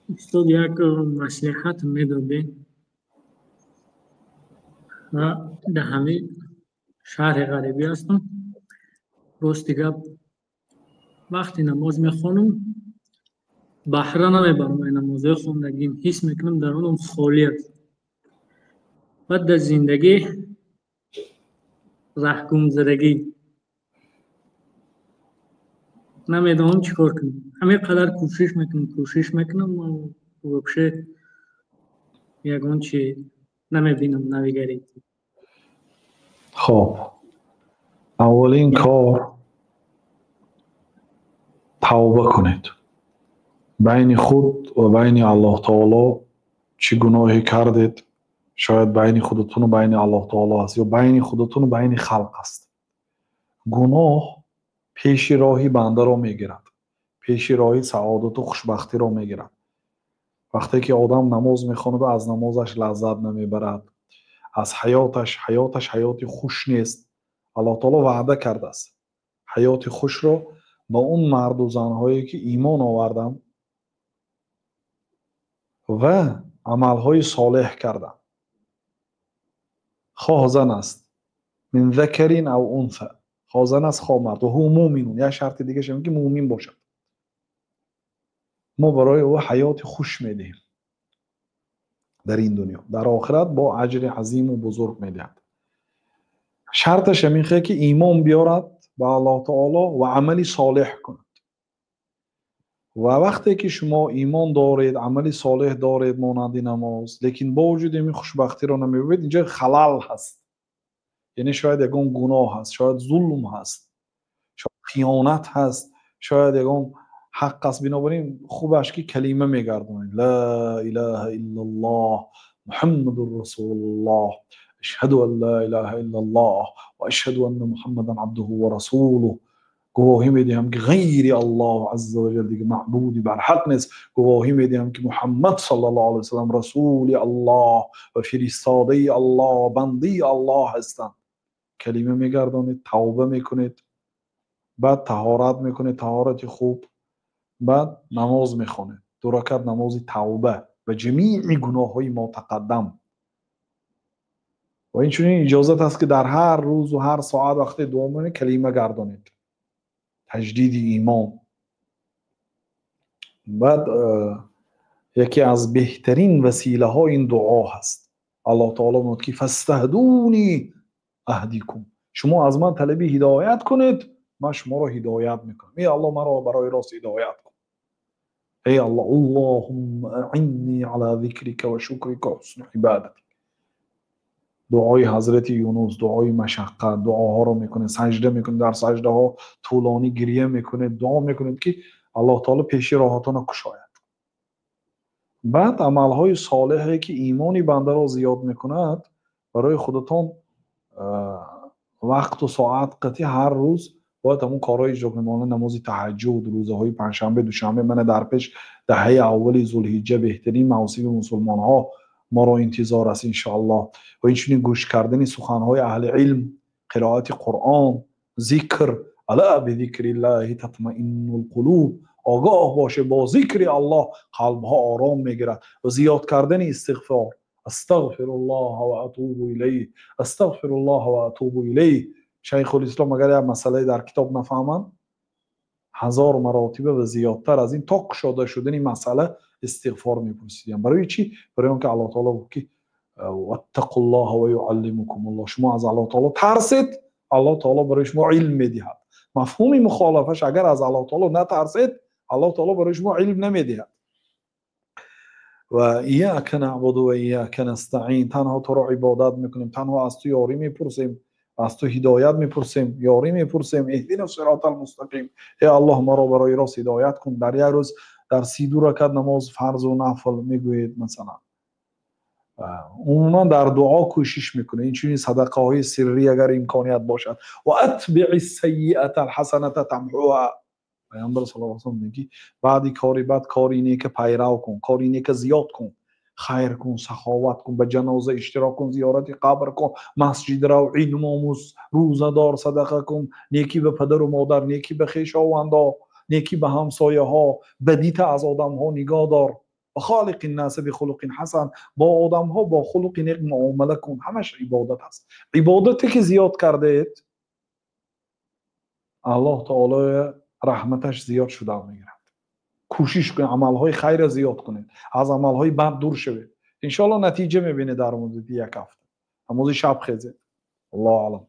استاد یک مصلحت میداده و در همه شهر غریبی هستم. راستی گپ وقتی نماز میخوانم بهره نمیبرم. این نمازهای خوندگیم حس میکنم در اونم خالی است. بعد در زندگی رهگم زدگی نمیدونم چیکار کنم. همه قدر کوشش میکنم و وابشه یگان چی نمیبینم نویگری. خب اولین کار توبه کنید. بین خود و بین الله تعالی چی گناهی کردید؟ شاید بین خودتون و بین الله تعالی است یا بین خودتون و بین خلق است. گناه پیش راهی بنده را میگیرد، پیش راهی سعادت و خوشبختی را میگیرد. وقتی که آدم نماز میخواند و از نمازش لذت نمیبرد، از حیاتش حیات خوش نیست. الله تعالی وعده کرده است حیات خوش را با اون مرد و زنهایی که ایمان آوردن و عملهای صالح کردن. خواه زن است من ذکرین او انثى، خواه زن است خواه مرد و هو مومنون. یا شرط دیگه شما که مومن باشد. ما برای او حیات خوش میدهیم در این دنیا، در آخرت با اجر عظیم و بزرگ میدهد. شرطش میخه که ایمان بیارد به الله تعالی و عملی صالح کند. و وقتی که شما ایمان دارید، عملی صالح دارید مانند نماز، لیکن با وجود این خوشبختی را نمیبینید، اینجا خلل هست. یعنی شاید یکم گناه هست، شاید ظلم هست، شاید خیانت هست، شاید یکم حق است. بنابراین خوبش که کلمه میگردونید لا اله الا الله محمد رسول الله اشهد ان لا اله الا الله و اشهد ان محمدا عبده و رسوله. گواهی میدهم که غیر الله عز و جل دیگه معبودی بر حق نیست. گواهی میدهم که محمد صلی الله علیه و سلم رسول الله و فرستاده الله بنده الله هستند. کلمه میگردانید، توبه میکنید، بعد طهارت میکنید، طهارت خوب، بعد نماز میخونید، 2 رکعت نماز توبه و جمیع گناه های ما تقدم. و این چنین اجازت است که در هر روز و هر ساعت وقتی دعا میکنید کلمه گردانید، تجدید ایمان. بعد یکی از بهترین وسیله ها این دعا هست. الله تعالی میگه که فاستهدونی اهدیکم، شما از من طلب هدایت کنید من شما را هدایت میکنم. ای الله مرا برای راست هدایت کن. ای الله اللهم اعنی علی ذکرک و شکرک و حسن عبادتک. دعای حضرت یونس، دعای مشقت، دعاها رو میکنه، سجده میکنه، در سجده ها طولانی گریه میکنه، دعا میکنه که الله تعالی پیش راهاتون کشاید. بعد عملهای صالحی که ایمانی بنده را زیاد میکند، برای خودتون وقت و ساعت قطعی هر روز باید همون کارهای اجرا کنید. نماز تهجد، روزهای پنجشنبه، دوشنبه. من در پیش دهه اول ذوالحجه بهترین مواسم مسلمان ها ما را انتظار است ان شاء الله. و این گوش کردن سخنهای اهل علم، قرائت قرآن، ذکر. الا بذکر الله تطمئن القلوب. آگاه باشه با ذکر الله قلب ها آرام میگیرد. و زیاد کردن استغفار. استغفر الله و اتوب الیه، استغفر الله و اتوب الیه. شیخ الاسلام اگر یک مسئله در کتاب نفهمند 1000 مراتبه و زیادتر از این تا کشاده شدن این مسئله استغفار میپرسیدن. برای چی؟ برای اون که الله تعالی گفت که واتقوا الله و یعلمکم الله. شما از الله تعالی ترسید، الله تعالی برای شما علم میدهد. مفهوم مخالفش اگر از الله تعالی نترسید، الله تعالی برای شما علم نمیدهد. و ایاک نعبد و ایاک نستعین. تنها تو را عبادت میکنیم، تنها از تو یاری میپرسیم، از تو هدایت میپرسیم، یاری میپرسیم. اهدنا الصراط المستقیم. ای الله ما را برای راست هدایت کن. در یک روز در 32 رکعت نماز فرض و نفل میگوید مثلا، عموما در دعا کوشش میکنه. این چنین صدقه های سری اگر امکانیت باشد. و اتبع السیئه الحسنه تمحوها. پیامبر صلی الله علیه و سلم میگه بعدی کاری بد کاری نیک پیرو کن، کاری نیک زیاد کن، خیر کن، سخاوت کن، به جنازه اشتراک کن، زیارت قبر کن، مسجد رو، علم آموز، روزه دار، صدقه کن، نیکی به پدر و مادر، نیکی به خویشاوندا، نیکی به همسایه ها، بدیت از آدم ها نگاه دار. و خالق الناس بخلق حسن، با آدم ها با خلق نیک معامله کن. همش عبادت است. عبادتی که زیاد کرده اید الله تعالی رحمتش زیاد شده میگیرد. کوشش کنید عملهای خیر زیاد کنید، از عملهای بد دور شوید، ان شاء الله نتیجه میبینید در مدت یک هفته. امروز شب خیزید. الله اعلم.